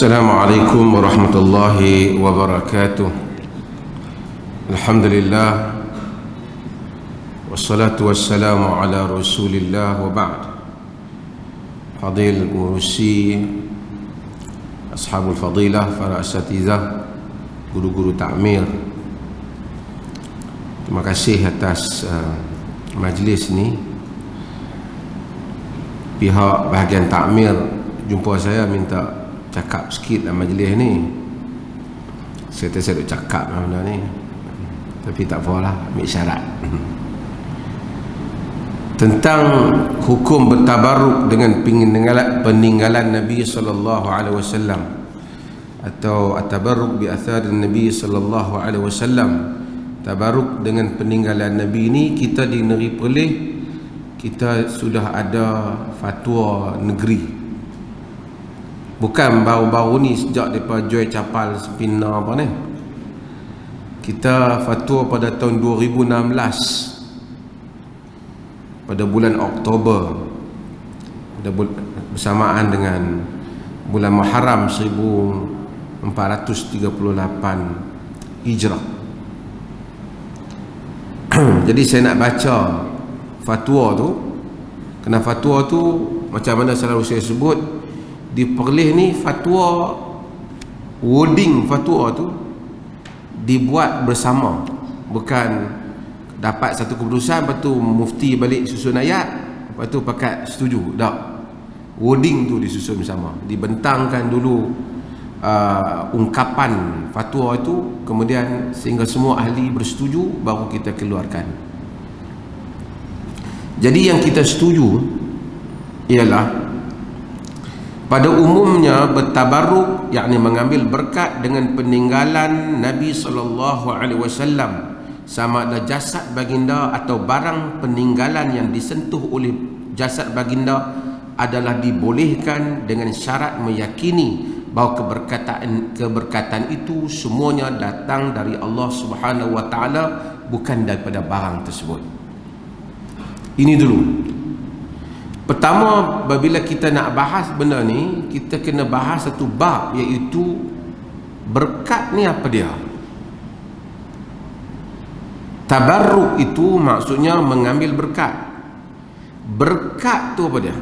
Assalamualaikum warahmatullahi wabarakatuh. Alhamdulillah, wassalatu wassalamu ala rasulillah wa ba'd. Fadil urusi, ashabul fadilah, para asatizah, guru-guru takmir, terima kasih atas majlis ni. Pihak bahagian takmir jumpa saya minta cakap sikit dalam majlis ni. Saya duk cakap lah benda ni, tapi tak apalah, ambil syarat. Tentang hukum bertabaruk dengan peninggalan Nabi SAW, atau at-tabarruk bi athar Nabi SAW. Tabaruk dengan peninggalan Nabi ni kita di negeri Perlis, kita sudah ada fatwa negeri. Bukan baru-baru ni sejak mereka jual capal sepina apa ni. Kita fatwa pada tahun 2016 pada bulan Oktober, bersamaan dengan bulan Muharram 1438 Hijrah. Jadi saya nak baca fatwa tu. Kerana fatwa tu macam mana selalu saya sebut, di Perlis ni fatwa, wording fatwa tu dibuat bersama, bukan dapat satu keputusan lepas tu mufti balik susun ayat lepas tu pakat setuju. Tak, wording tu disusun bersama, dibentangkan dulu ungkapan fatwa itu, kemudian sehingga semua ahli bersetuju baru kita keluarkan. Jadi yang kita setuju ialah pada umumnya bertabaruk, yakni mengambil berkat dengan peninggalan Nabi SAW, sama ada jasad baginda atau barang peninggalan yang disentuh oleh jasad baginda, adalah dibolehkan dengan syarat meyakini bahawa keberkatan itu semuanya datang dari Allah Subhanahu Wa Taala, bukan daripada barang tersebut. Ini dulu. Pertama, apabila kita nak bahas benda ni, kita kena bahas satu bab, iaitu berkat ni apa dia. Tabarruk itu maksudnya mengambil berkat. Berkat tu apa dia?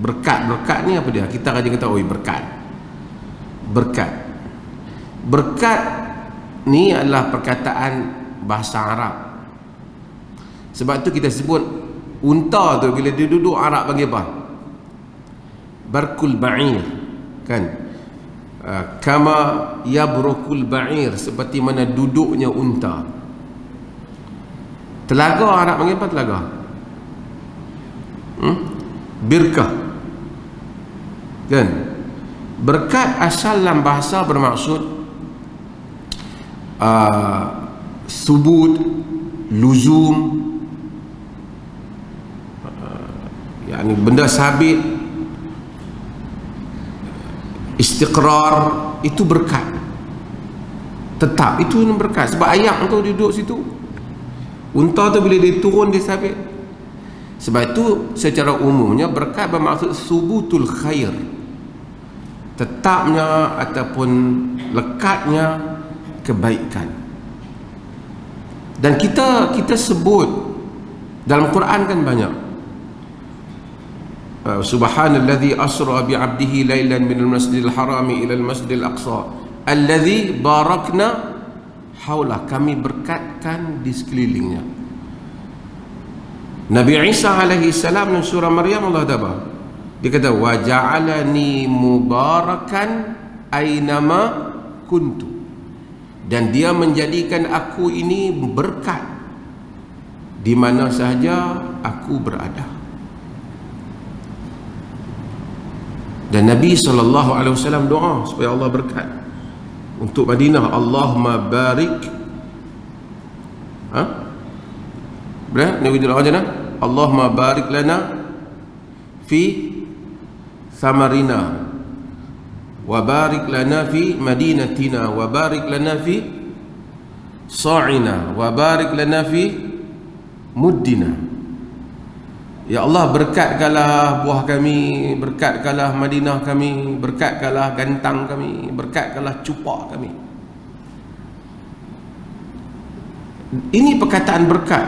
Berkat ni apa dia? Kita akan kata, oh berkat. Berkat ni adalah perkataan bahasa Arab. Sebab tu kita sebut unta tu bila dia duduk, Arab panggil apa? Barkul ba'ir, kan? Kama yabrukul ba'ir, seperti mana duduknya unta. Telaga Arab panggil apa telaga? Birkah, kan? Berkat asal dalam bahasa bermaksud subut, luzum, yakni benda sabit, istiqrar, itu berkat tetap, itu berkat. Sebab ayam tu duduk situ, unta tu bila dia turun dia sabit. Sebab itu secara umumnya berkat bermaksud subutul khair, tetapnya ataupun lekatnya kebaikan. Dan kita sebut dalam Quran kan banyak, Subhanalladzi asra bi'abdihi lailan minal masjidil harami ilal masjidil aqsa alladzi barakna haulah, kami berkatkan di sekelilingnya. Nabi Isa alaihi salam dalam surah Maryam, Allah kata, dia kata wa ja'alani mubarakan ainama kuntu, dan dia menjadikan aku ini berkat di mana sahaja aku berada. Dan Nabi SAW doa supaya Allah berkat untuk Madinah. Allahumma barik, Nabi doa macam mana? Allahumma barik lana fi samarina, wa barik lana fi madinatina, wa barik lana fi sa'ina, wa barik lana fi muddina. Ya Allah, berkatkanlah buah kami, berkatkanlah Madinah kami, berkatkanlah gantang kami, berkatkanlah cupak kami. Ini perkataan berkat.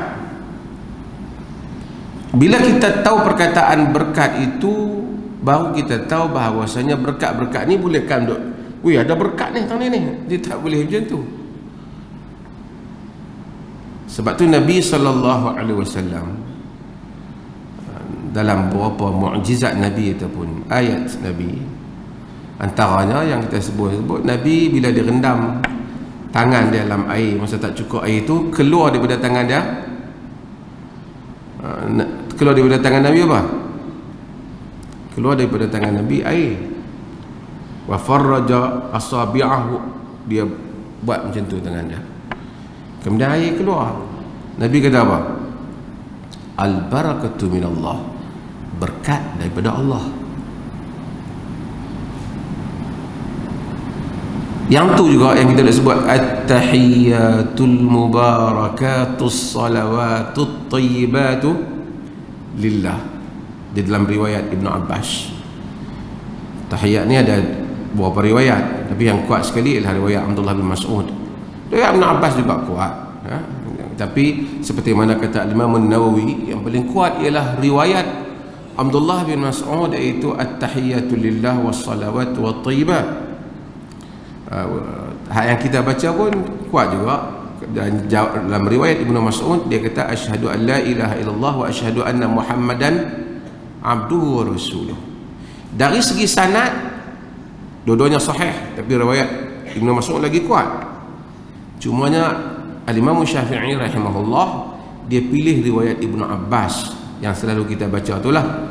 Bila kita tahu perkataan berkat itu, baru kita tahu bahawasanya berkat-berkat ni bolehkan duk, wih ada berkat ni tang ni. Dia tak boleh macam tu. Sebab tu Nabi SAW dalam beberapa mukjizat Nabi ataupun ayat Nabi, antaranya yang kita sebut Nabi bila direndam tangan dia dalam air, masa tak cukup air itu, keluar daripada tangan dia, keluar daripada tangan Nabi apa? Keluar daripada tangan Nabi air. Wa farraja asabi'ahu, dia buat macam tu tangan dia, kemudian air keluar. Nabi kata apa? Al barakatu minallah, berkat daripada Allah. Yang tu juga yang kita nak sebut at-tahiyyatul mubarakatus salawatut tayyibatu lillah, di dalam riwayat Ibn Abbas. Tahiyat ni ada beberapa riwayat, tapi yang kuat sekali adalah riwayat Abdullah bin Mas'ud. Riwayat Ibn Abbas juga kuat, tapi seperti mana kata Imam Nawawi, yang paling kuat ialah riwayat Abdullah bin Mas'ud, iaitu at-tahiyyatu lillah was-salawatu wat-thayyibat. Yang kita baca pun kuat juga. Dan dalam riwayat Ibnu Mas'ud dia kata asyhadu an la ilaha illallah wa asyhadu anna Muhammadan abduhu wa rasuluh. Dari segi sanad dua-duanya sahih, tapi riwayat Ibnu Mas'ud lagi kuat. Cumanya Al-Imam Syafi'i rahimahullah dia pilih riwayat Ibnu Abbas yang selalu kita baca itulah,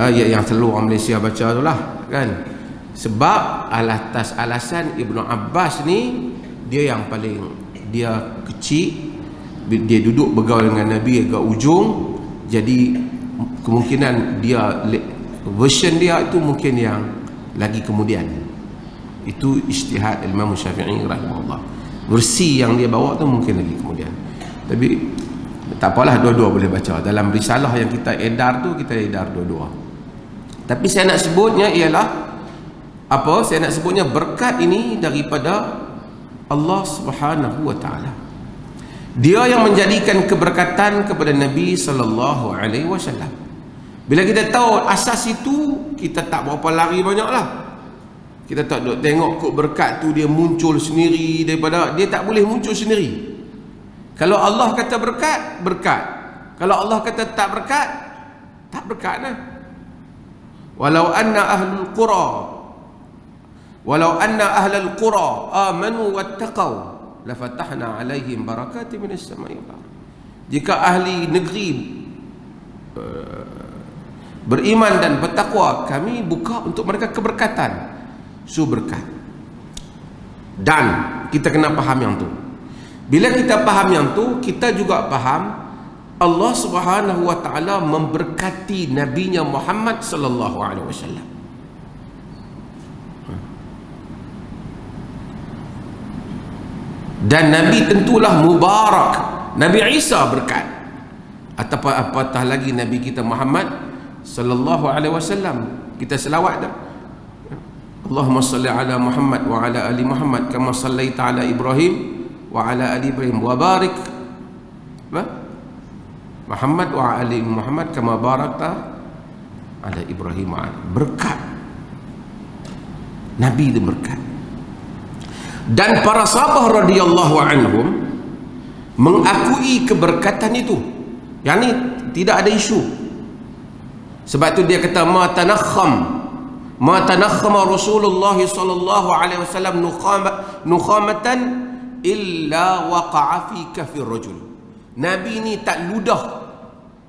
yang selalu orang Malaysia baca itulah kan. Sebab atas alasan Ibnu Abbas ni dia yang paling, dia kecil, dia duduk bergaul dengan Nabi agak ujung, jadi kemungkinan dia version dia itu mungkin yang lagi kemudian. Itu ijtihad Imam Syafi'i rahimahullah. Versi yang dia bawa tu mungkin lagi kemudian. Tapi tak apalah, dua-dua boleh baca. Dalam risalah yang kita edar tu, kita edar dua-dua. Tapi saya nak sebutnya ialah apa? Saya nak sebutnya berkat ini daripada Allah Subhanahu wa taala. Dia yang menjadikan keberkatan kepada Nabi sallallahu alaihi wasallam. Bila kita tahu asas itu, kita tak berapa lari banyaklah. Kita tak duk tengok kok berkat tu dia muncul sendiri daripada, dia tak boleh muncul sendiri. Kalau Allah kata berkat, berkat. Kalau Allah kata tak berkat, tak berkat lah. Walau anna ahlal qura amanu wattaqau lafatahna alaihim barakatin minas samai wal ardh. Jika ahli negeri beriman dan bertakwa, kami buka untuk mereka keberkatan, berkat. Dan kita kena faham yang tu. Bila kita faham yang tu, kita juga faham Allah Subhanahu wa taala memberkati nabinya Muhammad sallallahu alaihi wasallam. Dan Nabi tentulah mubarak. Nabi Isa berkat, apatah lagi Nabi kita Muhammad sallallahu alaihi wasallam. Kita selawat dah, Allahumma salli ala Muhammad wa ala ali Muhammad kama sallaita ala Ibrahim wa ala ali Ibrahim wa barik Muhammad wa ali Muhammad kama barakta ala Ibrahim wa ala. Berkat Nabi itu berkat. Dan para sahabat radhiyallahu anhum mengakui keberkatan itu. Yang ni tidak ada isu. Sebab tu dia kata ma tanakhama Rasulullah sallallahu alaihi wasallam nukhamatan illa waqa'a fi kafir rajul. Nabi ni tak ludah.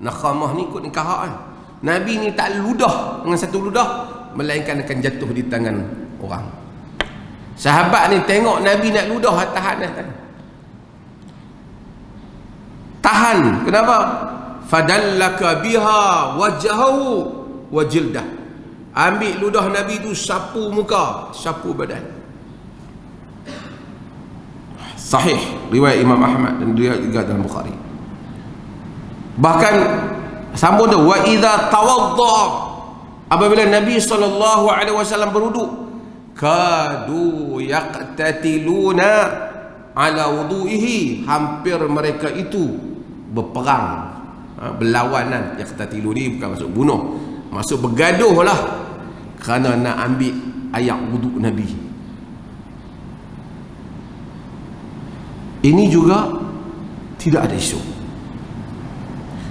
Nakhamah ni ikut nikahan. Nabi ni tak ludah dengan satu ludah, melainkan akan jatuh di tangan orang. Sahabat ni tengok Nabi nak ludah, tahan. Tahan. Kenapa? Fadallaka biha wajhahu wa jildah. Ambil ludah Nabi tu, sapu muka, sapu badan. Sahih riwayat Imam Ahmad dan dia juga dalam Bukhari. Bahkan Sambung tu, wa idza tawadda, apabila Nabi SAW berwuduk, kadu yaqtatiluna ala wudu'ihi, hampir mereka itu berperang, berlawanan. Yaqtatilu ni bukan maksud bunuh, maksud bergaduh lah, kerana nak ambil ayat wuduk Nabi. Ini juga tidak ada isu.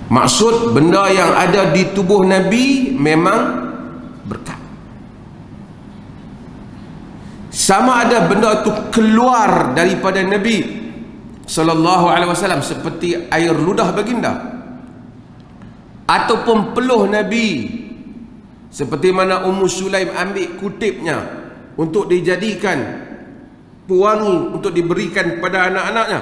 Maksud benda yang ada di tubuh Nabi memang berkat. Sama ada benda itu keluar daripada Nabi sallallahu alaihi wasallam seperti air ludah baginda, ataupun peluh Nabi seperti mana Ummu Sulaim ambil kutipnya untuk dijadikan pewangi untuk diberikan kepada anak-anaknya,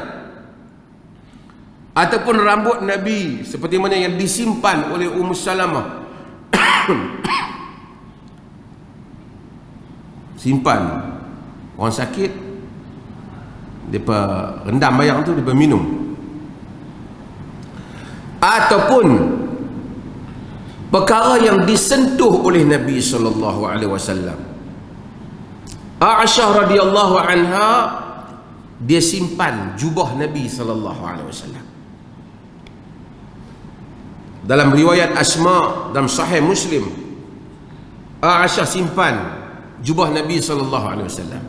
ataupun rambut Nabi seperti mana yang disimpan oleh Ummu Salamah simpan. Orang sakit depa rendam bayang tu, depa minum. Ataupun perkara yang disentuh oleh Nabi sallallahu alaihi wasallam. Aisyah radhiyallahu anha, dia simpan jubah Nabi sallallahu alaihi wasallam. Dalam riwayat Asma dalam Sahih Muslim, Aisyah simpan jubah Nabi sallallahu alaihi wasallam.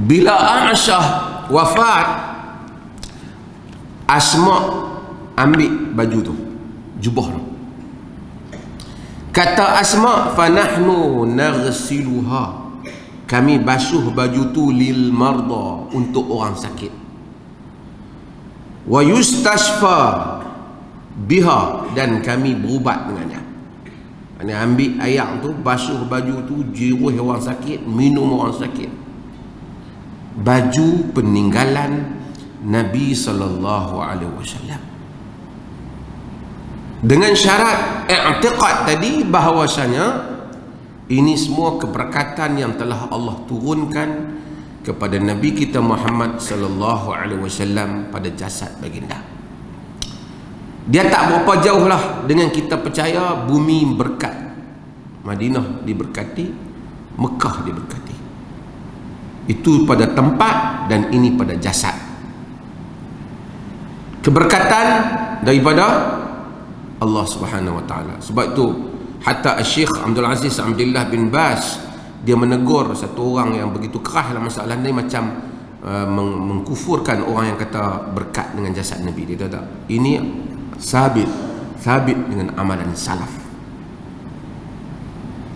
Bila Aisyah wafat, Asma ambil baju tu, jubah tu. Kata Asma, fa nahnu naghsiluha, kami basuh baju tu lil marda, untuk orang sakit, wa yustashfa biha, dan kami berubat dengannya. Ini ambil air tu, basuh baju tu, jiruh orang sakit, minum orang sakit. Baju peninggalan Nabi sallallahu alaihi wasallam, dengan syarat i'tiqad tadi bahawasanya ini semua keberkatan yang telah Allah turunkan kepada Nabi kita Muhammad sallallahu alaihi wasallam pada jasad baginda. Dia tak berapa jauh lah dengan kita percaya bumi berkat. Madinah diberkati, Mekah diberkati. Itu pada tempat, dan ini pada jasad. Keberkatan daripada Allah Subhanahu wa taala. Sebab itu hatta Syekh Abdul Aziz Abdullah bin Baz, dia menegur satu orang yang begitu keras dalam masalah ni, macam mengkufurkan orang yang kata berkat dengan jasad Nabi. Dia kata ini sabit dengan amalan salaf,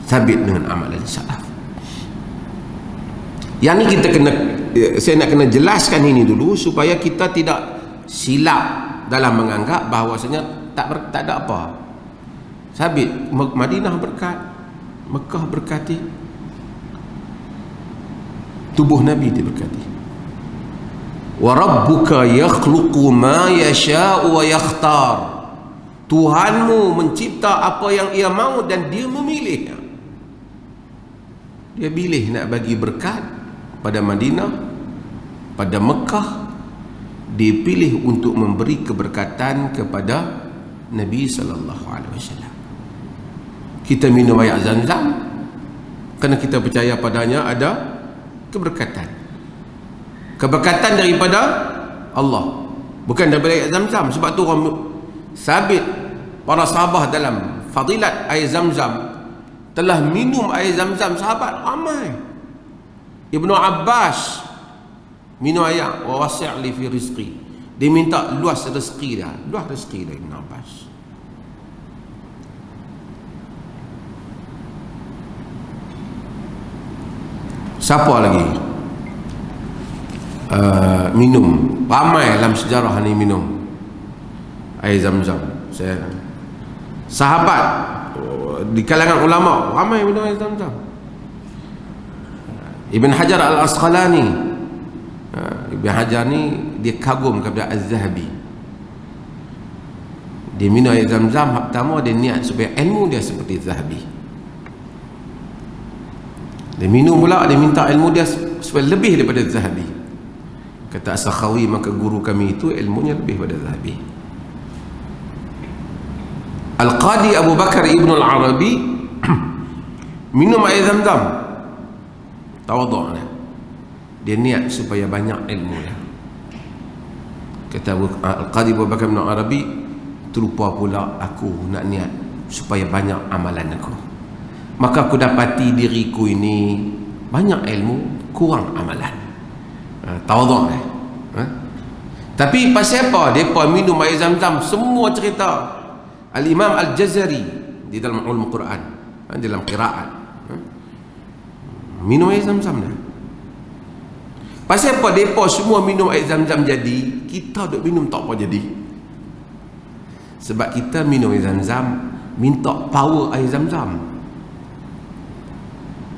sabit dengan amalan salaf. Yang ni kita kena, saya nak kena jelaskan ini dulu supaya kita tidak silap dalam menganggap bahawasanya tak ada apa. Sabit, Madinah berkat, Mekah berkati, tubuh Nabi diberkati. Wa rabbuka yakhluqu ma yasha'u wa yakhtar, Tuhanmu mencipta apa yang ia mahu dan dia memilihnya. Dia pilih nak bagi berkat pada Madinah, pada Mekah. Dia pilih untuk memberi keberkatan kepada Nabi sallallahu alaihi wasallam. Kita minum air Zam-Zam kerana kita percaya padanya ada keberkatan. Keberkatan daripada Allah, bukan daripada air Zam-Zam. Sebab tu orang sabit, para sahabat dalam fadilat air Zam-Zam, telah minum air Zam-Zam sahabat ramai. Ibnu Abbas minum air, wa wasi' li fi rizqi, dia minta luas rezeki dia, luas rezeki dia Ibnu Abbas. Siapa lagi minum? Ramai dalam sejarah ni minum air Zam-Zam. Sahabat di kalangan ulama ramai minum air Zam-Zam. Ibn Hajar Al-Asqalani, Ibn Hajar ni dia kagum kepada Az-Zahabi. Dia minum air Zam-Zam, pertama dia niat supaya ilmu dia seperti Zahabi. Dia minum pula, dia minta ilmu dia supaya lebih daripada Zahabi. Kata As-Sakhawi, maka guru kami itu ilmunya lebih pada Zahabi. Al-Qadi Abu Bakar Ibn Al-Arabi minum air Zam-Zam, tawaduk dia niat supaya banyak ilmu dia. Kata Al-Qadi Abu Bakar Ibn Al-Arabi, terlupa pula aku nak niat supaya banyak amalan aku, maka aku dapati diriku ini banyak ilmu, kurang amalan. Tawaduk Tapi pasal apa mereka minum air Zam-Zam? Semua cerita Al-Imam Al-Jazari di dalam ulum Quran, dalam qiraat, minum air Zam-Zam dah. Pasal apa mereka semua minum air Zam-Zam jadi, kita duk minum tak apa jadi? Sebab kita minum air Zam-Zam minta power air Zam-Zam.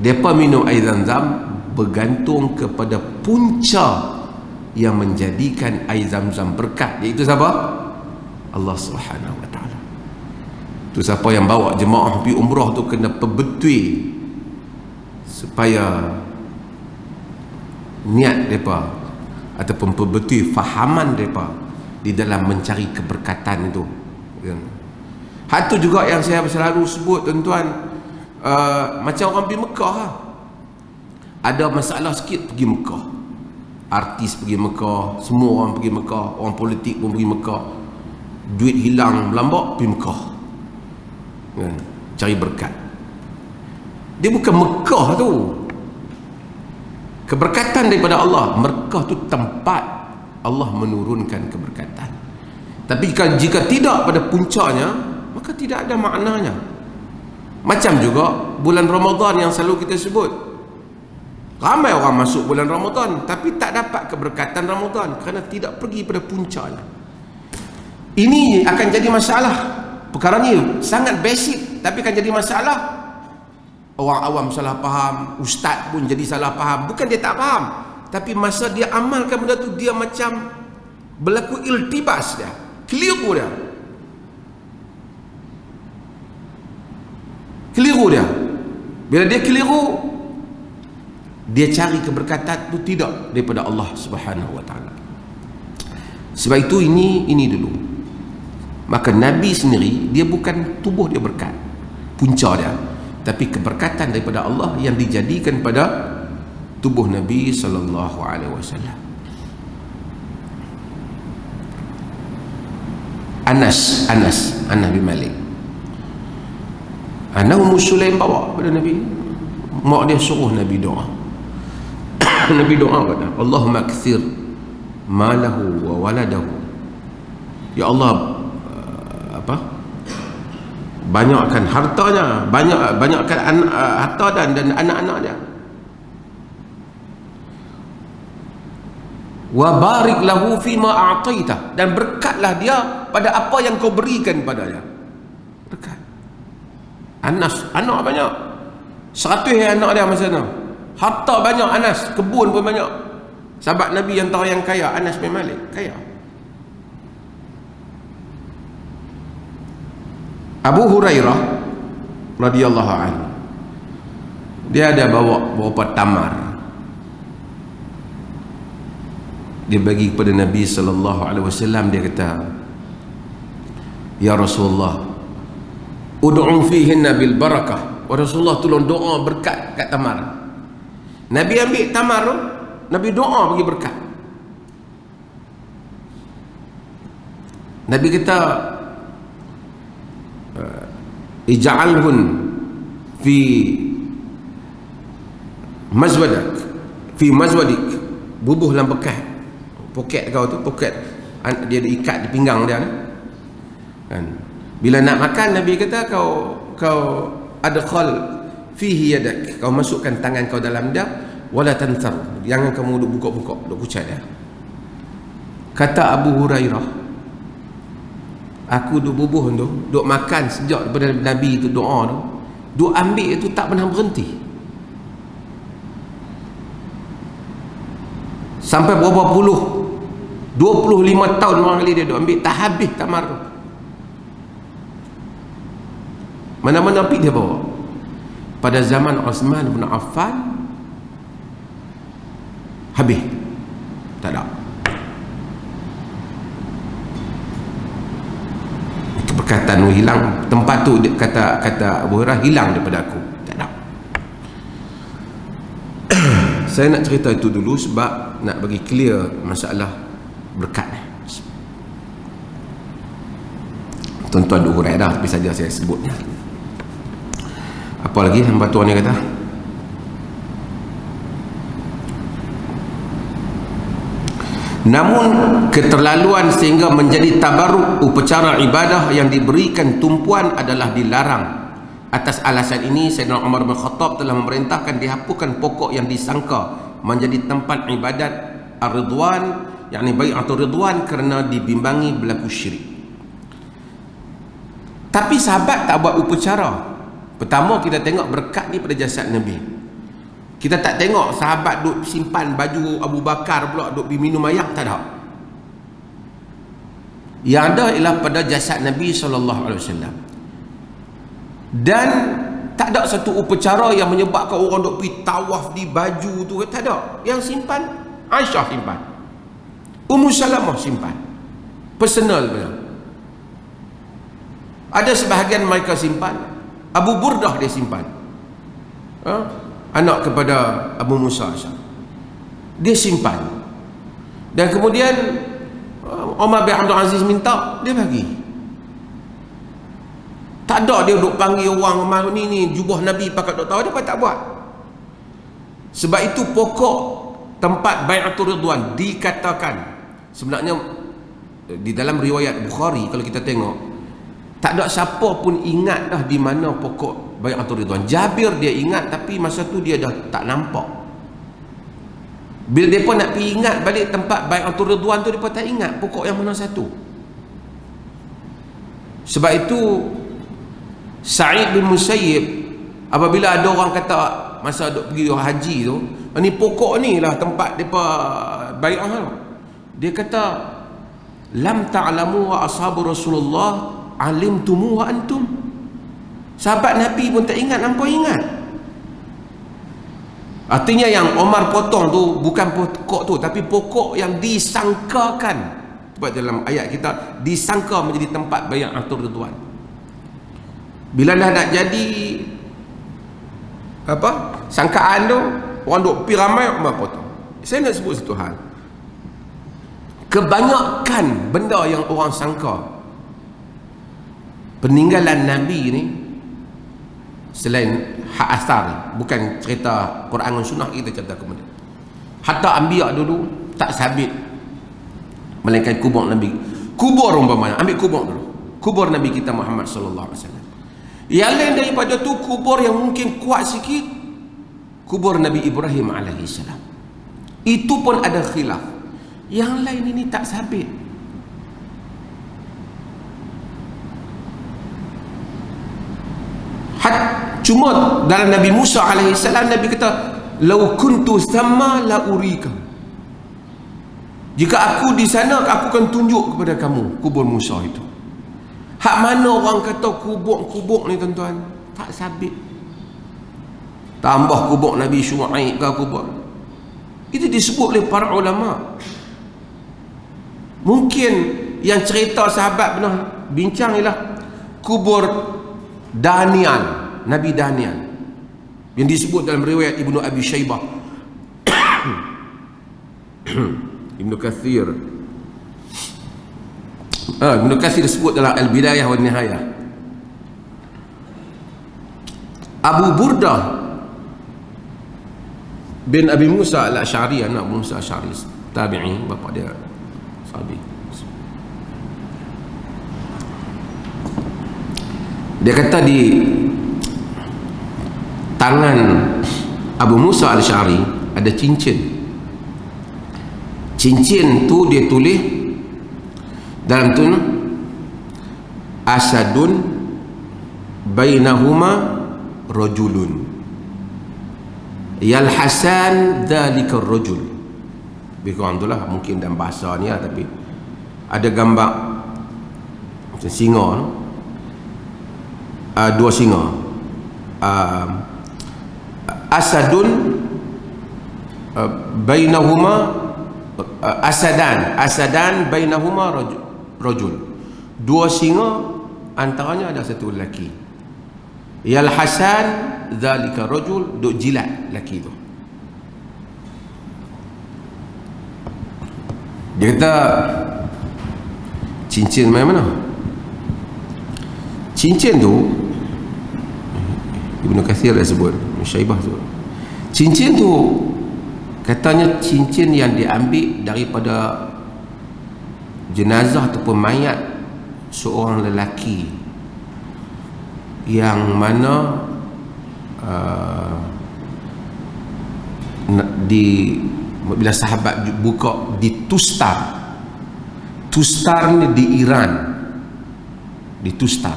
Mereka minum air Zam-Zam bergantung kepada punca yang menjadikan air Zam-Zam berkat, iaitu siapa? Allah Subhanahu Wa Taala. Tu siapa yang bawa jemaah pergi umrah tu kena perbetui supaya niat mereka ataupun perbetui fahaman mereka di dalam mencari keberkatan itu. Hal tu juga yang saya selalu sebut, tuan-tuan, macam orang pergi Mekah, ada masalah sikit pergi Mekah, artis pergi Mekah, semua orang pergi Mekah, orang politik pun pergi Mekah, duit hilang melambak pergi Mekah, cari berkat. Dia bukan Mekah tu keberkatan daripada Allah. Mekah tu tempat Allah menurunkan keberkatan. Tapi jika tidak pada puncanya, maka tidak ada maknanya. Macam juga bulan Ramadan yang selalu kita sebut, ramai orang masuk bulan Ramadan tapi tak dapat keberkatan Ramadan kerana tidak pergi pada puncanya. Ini akan jadi masalah. Perkara ni sangat basic tapi akan jadi masalah. Orang awam salah faham, ustaz pun jadi salah faham. Bukan dia tak faham, tapi masa dia amalkan benda tu, dia macam berlaku iltibas, dia keliru dia. Bila dia keliru, dia cari keberkatan tu tidak daripada Allah Subhanahu Wa Taala. Sebab itu ini dulu. Maka Nabi sendiri, dia bukan tubuh dia berkat, punca dia, tapi keberkatan daripada Allah yang dijadikan pada tubuh Nabi sallallahu alaihi wasallam. Anas bin Malik, Ummu Sulaim bawa pada Nabi, mak dia suruh Nabi doa. Nabi doa kata, Allahumma akthir malahu wa waladahu. Ya Allah, banyakkan hartanya, banyakkan harta dan anak-anak dia. Wa barik lahu fima a'taita, dan berkatlah dia pada apa yang kau berikan padanya. Berkat. Anas anak banyak, 100 anak dia masa tu, harta banyak. Anas kebun pun banyak. Sahabat Nabi antara yang kaya, Anas bin Malik kaya. Abu Hurairah radhiyallahu anhu, dia ada bawa beberapa tamar, dia bagi kepada Nabi sallallahu alaihi wasallam. Dia kata, ya Rasulullah, ud'u fihinna bil barakah. Wa Rasulullah tolong doa berkat kat tamar. Nabi ambil tamar tu, Nabi doa bagi berkat. Nabi kata, ij'alhun fi mazwadik, bubuh dalam bekas poket kau tu, poket dia ada ikat di pinggang dia kan. Bila nak makan, Nabi kata kau adkhal fihi yadak, kau masukkan tangan kau dalam dia, wala tansar, jangan kamu duk buka-buka, duk kucat dia. Kata Abu Hurairah, aku duk bubuh tu, duk makan sejak daripada Nabi tu doa tu, duk ambil itu tak pernah berhenti. Sampai berapa puluh, 25 tahun orang kali dia duk ambil, tak habis tamar tu. Mana-mana pergi dia bawa. Pada zaman Uthman bin Affan habis, tak ada. perkataan tu hilang. Tempat tu kata Abu Hurairah hilang daripada aku. Tak ada. Saya nak cerita itu dulu sebab nak bagi clear masalah berkat. Tuan-tuan Abu Hurairah tapi saja saya sebutnya. Apa lagi hamba tuan ni kata? Namun keterlaluan sehingga menjadi tabarruk upacara ibadah yang diberikan tumpuan adalah dilarang. Atas alasan ini Sayyidina Umar bin Khattab telah memerintahkan dihapuskan pokok yang disangka menjadi tempat ibadat ar-ridwan, yakni bai'atul ridwan, kerana dibimbangi berlaku syirik. Tapi sahabat tak buat upacara. Pertama kita tengok berkat ni pada jasad Nabi. Kita tak tengok sahabat duk simpan baju Abu Bakar pula duk minum air, tak ada. Yang ada ialah pada jasad Nabi SAW. Dan tak ada satu upacara yang menyebabkan orang duk pergi tawaf di baju tu, tak ada. Yang simpan Aisyah simpan, Ummu Salamah simpan, personal benar. Ada sebahagian mereka simpan, Abu Burdah dia simpan, anak kepada Abu Musa, dia simpan. Dan kemudian Umar bin Abdul Aziz minta, dia bagi. Tak ada dia duk panggil orang ni jubah Nabi pakai duk tahu, dia tak buat. Sebab itu pokok tempat Bai'atul Ridwan dikatakan, sebenarnya di dalam riwayat Bukhari kalau kita tengok, tak ada siapa pun ingat dah di mana pokok Bai'atul Ridwan. Jabir dia ingat, tapi masa tu dia dah tak nampak. Bila mereka nak pergi ingat balik tempat Bai'atul Ridwan tu, mereka tak ingat pokok yang mana satu. Sebab itu Sa'id bin Musayyib, apabila ada orang kata masa duk pergi haji tu, ni pokok ni lah tempat mereka bai'ah tu, dia kata, lam ta'lamu wa ashabu Rasulullah alimtumu wa antum. Sahabat Nabi pun tak ingat, nampak ingat. Artinya yang Omar potong tu bukan pokok tu, tapi pokok yang disangkakan. Sebab dalam ayat kita disangka menjadi tempat Bai'atul Ridwan. Bila dah nak jadi apa sangkaan tu, orang duk pergi ramai, Omar potong. Saya nak sebut satu hal, kebanyakan benda yang orang sangka peninggalan Nabi ni, selain hak asar, bukan cerita Quran dan Sunnah, kita cerita kemudian, hatta Anbiya dulu tak sabit melainkan kubur Nabi. Kubur umpamanya, ambil kubur dulu, kubur Nabi kita Muhammad sallallahu alaihi wasallam. Yang lain daripada tu kubur yang mungkin kuat sikit, kubur Nabi Ibrahim alaihissalam, itu pun ada khilaf. Yang lain ini tak sabit. Cuma dalam Nabi Musa alaihissalam, Nabi kata, "Lau kuntu thamma la urika." Jika aku di sana, aku akan tunjuk kepada kamu kubur Musa itu. Hak mana orang kata kubur ni tuan-tuan, tak sabit. Tambah kubur Nabi Syuaib ke kubur, itu disebut oleh para ulama. Mungkin yang cerita sahabat pernah bincang ialah kubur Daniel, Nabi Daniel, yang disebut dalam riwayat Ibnu Abi Syaibah, Ibnu Katsir, Ibnu Katsir disebut dalam Al-Bidayah wa Nihayah. Abu Burdah bin Abi Musa Al-Asy'ari, anak Abu Musa Al-Asy'ari, tabi'i, bapa dia sahabi. Dia kata di tangan Abu Musa Al-Asy'ari ada cincin. Cincin tu dia tulis dalam tu, asadun bainahuma rajulun yalhasan dzalikar rajul. Bikin itulah mungkin dalam bahasa ni lah, tapi ada gambar macam singa tu, dua singa, asadun bainahuma asadan bainahuma rajul, dua singa antaranya ada satu lelaki, Yal Hasan zalika rajul, duk jilat lelaki tu. Dia kata, cincin main mana? Cincin tu Ibnu Katsir dah sebut, Syaibah sebut, cincin tu katanya cincin yang diambil daripada jenazah ataupun mayat seorang lelaki yang mana bila sahabat buka di Tustar. Tustar ni di Iran, di Tustar.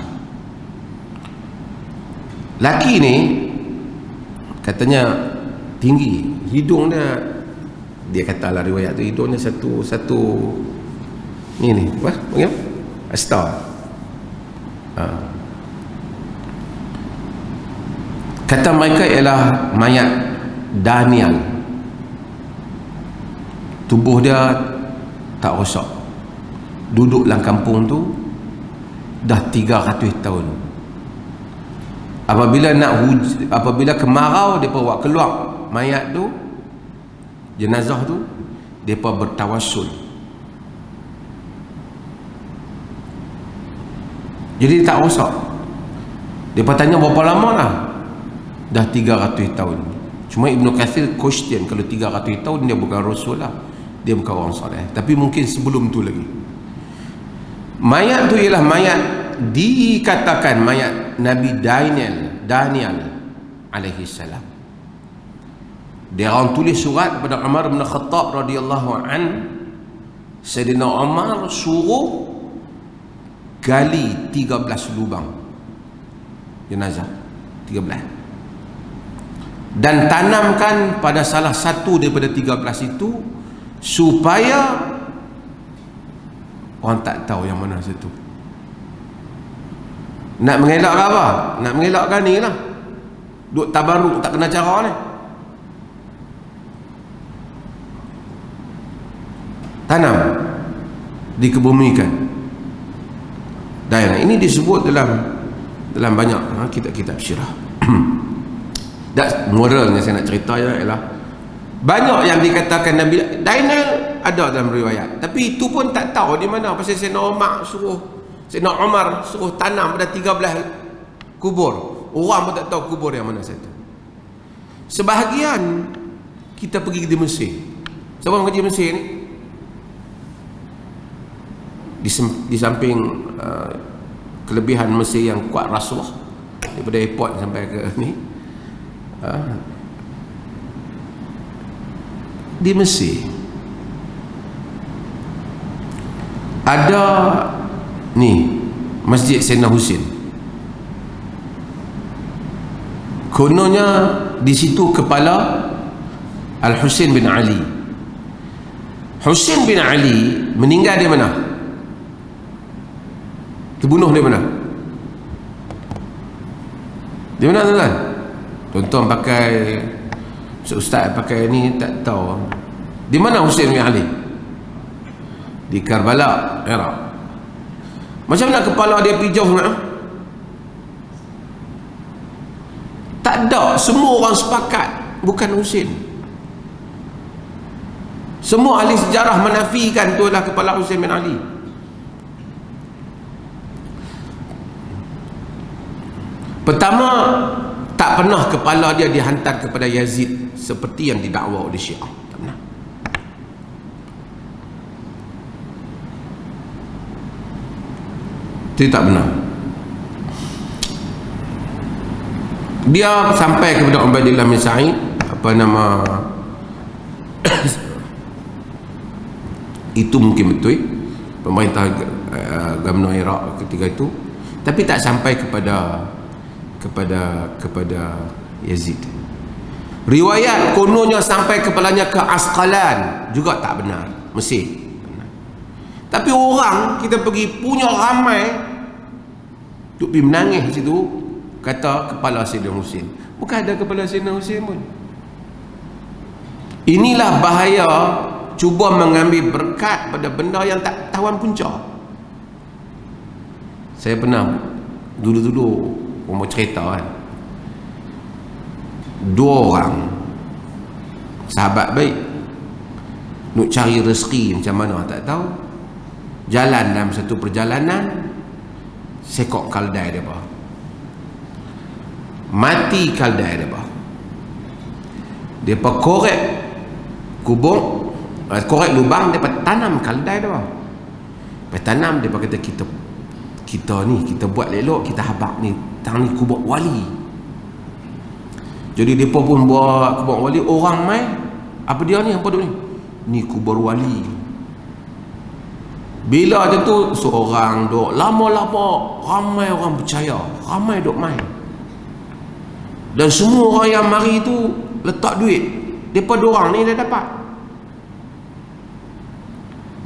Laki ni katanya tinggi, hidung dia kata lah riwayat tu, hidungnya satu ni apa panggil astar. Kata mereka ialah mayat Daniel. Tubuh dia tak rosak, duduk dalam kampung tu dah 300 tahun. Apabila kemarau, dia bawa keluar mayat tu, jenazah tu, depa bertawassul. Jadi tak rosak. Depa tanya berapa lama lah? Dah 300 tahun. Cuma Ibnu Katsir question, kalau 300 tahun dia bukan rasul lah, dia bukan orang soleh, tapi mungkin sebelum tu lagi. Mayat tu ialah mayat, dikatakan mayat Nabi Daniel alaihi salam. Dia orang tulis surat kepada Umar bin Khattab radhiyallahu an. Sayyidina Umar suruh gali 13 lubang jenazah, 13, dan tanamkan pada salah satu daripada 13 itu supaya orang tak tahu yang mana satu. Nak mengelakkan apa? Nak mengelakkan ni lah, duk tabaruk tak kena cara ni. Tanam, dikebumikan. Dan ini disebut dalam banyak kitab-kitab syirah. Dan moralnya saya nak cerita ialah banyak yang dikatakan Nabi Daniel ada dalam riwayat, tapi itu pun tak tahu di mana. Pasal Sayyidina Umar suruh tanam pada 13 kubur. Orang pun tak tahu kubur yang mana satu. Sebahagian kita pergi di Mesir. Siapa yang kerja Mesir ni? Di samping kelebihan Mesir yang kuat rasuah, daripada airport sampai ke ni, di Mesir ada ni Masjid Sayyidina Husin. Kononnya di situ kepala Al-Husin bin Ali. Husin bin Ali meninggal di mana? Dibunuh di mana? Di mana tuan? Tuan-tuan pakai, ustaz pakai ni tak tahu. Di mana Husin bin Ali? Di Karbala, Iraq. Macam mana kepala dia pergi jauh sangat? Tak ada. Semua orang sepakat bukan Husin. Semua ahli sejarah menafikan tu adalah kepala Husin bin Ali. Pertama, tak pernah kepala dia dihantar kepada Yazid seperti yang didakwa oleh Syiah. Tak pernah. Itu tak benar. Dia sampai kepada Ubaidillah bin Sa'id, apa nama itu mungkin betul pemerintah Gubernur Iraq ketika itu, tapi tak sampai kepada Yazid. Riwayat kononnya sampai kepalanya ke Asqalan, juga tak benar, Mesir. Tapi orang kita pergi punya ramai duk pergi menangis situ, kata kepala Sayyidina Husin. Bukan ada kepala Sayyidina Husin pun. Inilah bahaya cuba mengambil berkat pada benda yang tak tawan punca. Saya pernah dulu-dulu mau cerita kan, 2 orang sahabat baik nak cari rezeki macam mana tak tahu, jalan dalam satu perjalanan sekok kaldai dia bah, mati kaldai dia bah, dia korek kubur, korek lubang, dia tanam kaldai dia bah, tanam, dia kata kita ni kita buat elok, kita habaq ni tang ni kubur wali. Jadi depa pun buat kubur wali, orang mai apa dia ni, apa duk ni kubur wali. Bila macam tu seorang duk lama-lama ramai orang percaya, ramai duk mai, dan semua orang yang mari tu letak duit, depa 2 orang ni dah dapat.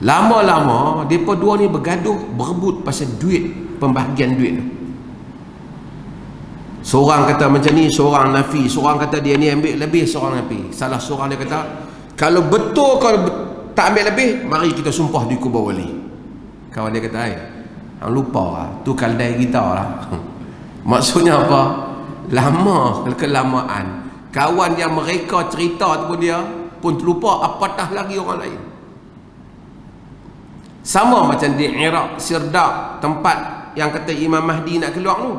Lama-lama depa 2 ni bergaduh, berebut pasal duit, pembahagian duit. Seorang kata macam ni, seorang nafi, seorang kata dia ni ambil lebih, seorang nafi. Salah seorang dia kata, kalau betul kau tak ambil lebih, mari kita sumpah di kubur wali. Kawan dia kata, hang lupa lah, tu kaldai kita lah. Maksudnya apa? Lama kelamaan kawan yang mereka cerita tu pun dia pun terlupa, apatah lagi orang lain. Sama macam di Iraq, Sirdak, tempat yang kata Imam Mahdi nak keluar tu.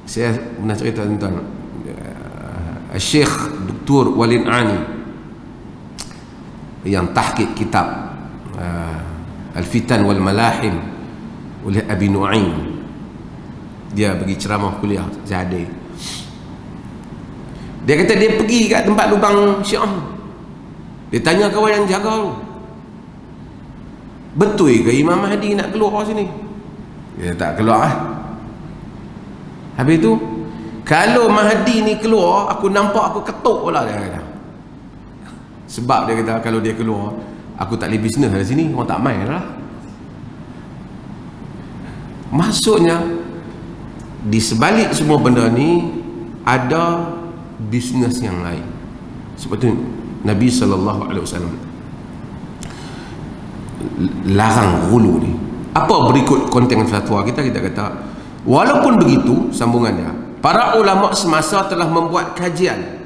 Saya pernah cerita tentang Syekh Dr. Walid Ani yang tahqiq kitab Al-Fitan wal Malahim oleh Abi Nu'aim. Dia bagi ceramah kuliah Zahadi. Dia kata dia pergi kat tempat lubang Syiah. Dia tanya kawan yang jaga tu, betul ke Imam Mahdi nak keluar sini? Dia tak keluar lah. Habis tu, kalau Mahdi ni keluar, aku nampak aku ketuk lah, dia kata. Sebab dia kata kalau dia keluar, aku tak boleh bisnes dari sini, orang tak main lah. Maksudnya di sebalik semua benda ni ada bisnes yang lain. Sebab tu Nabi SAW larang ghulu ni. Apa berikut konten fatwa kita? Kita kata, walaupun begitu, sambungannya, para ulama semasa telah membuat kajian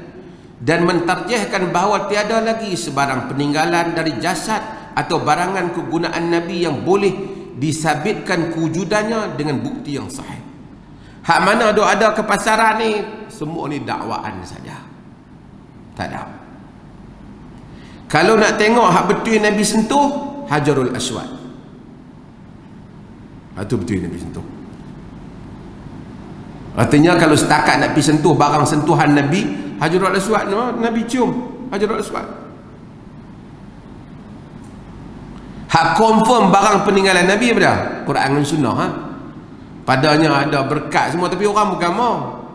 dan mentarjihkan bahawa tiada lagi sebarang peninggalan dari jasad atau barangan kegunaan Nabi yang boleh disabitkan kewujudannya dengan bukti yang sahih. Hak mana ada ke pasaran ni, semua ni dakwaan saja, tak ada. Kalau nak tengok hak betul Nabi sentuh, Hajarul Aswad, itu betul Nabi sentuh. Artinya kalau setakat nak pergi sentuh barang sentuhan Nabi, Hajarul Aswad ni Nabi cium Hajarul Aswad. Hak confirm barang peninggalan Nabi apa? Quran dan Sunnah. Padanya ada berkat semua, tapi orang bukan mau.